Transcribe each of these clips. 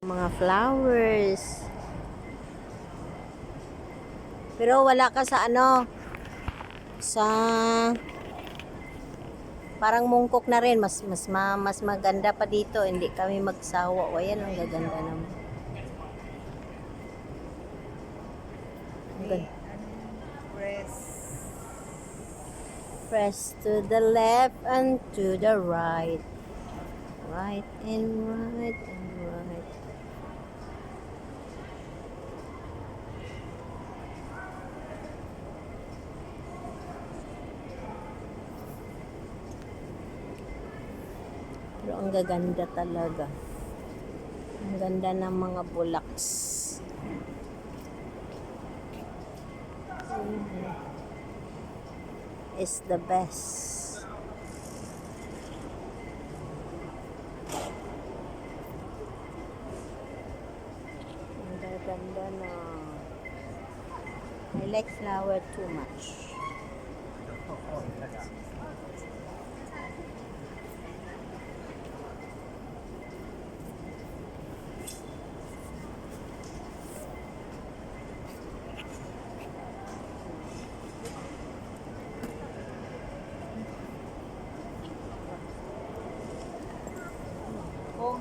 Mga flowers. Pero wala ka sa ano, sa parang mungkok na rin. Mas maganda pa dito. Hindi kami magsawa. O, ayan, ang gaganda naman. Ang ganda. Press to the left and to the right. Right and right and right. Pero ang gaganda talaga. Ang ganda ng mga bulaks. Is the best. Ang gaganda na. I like flower too much.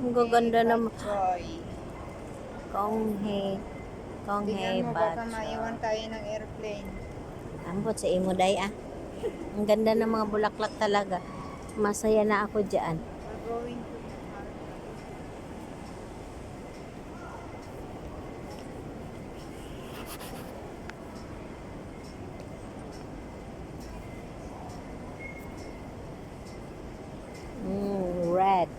Ang gaganda naman. Kong he Tingnan mo, baka bad. maiwan tayo ng airplane. Ambot sa imo day ah. Ang ganda ng mga bulaklak talaga. Masaya na ako diyan. We're going to Red.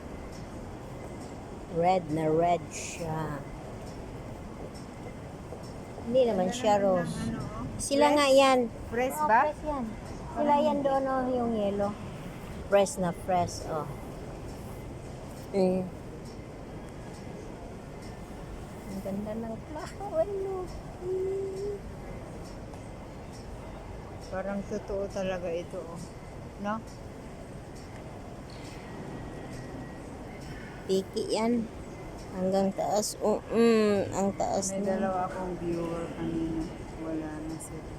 Red na red siya. Hindi naman siya rose. Sila nga yan. Fresh Oh, ba? fresh yan. Sila yan doon oh, yung yellow. Fresh na fresh oh. Ang ganda ng flower no. Parang totoo talaga ito, oh. No? Piki yan. Hanggang taas. Ang taas May na. dalawa akong viewer kanina. Wala na sila.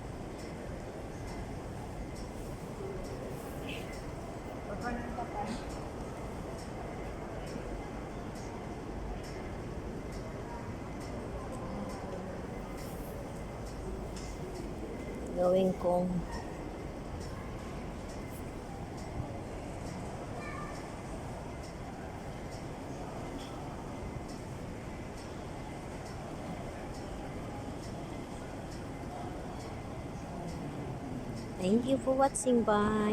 Gawin kong Thank you for watching. Bye.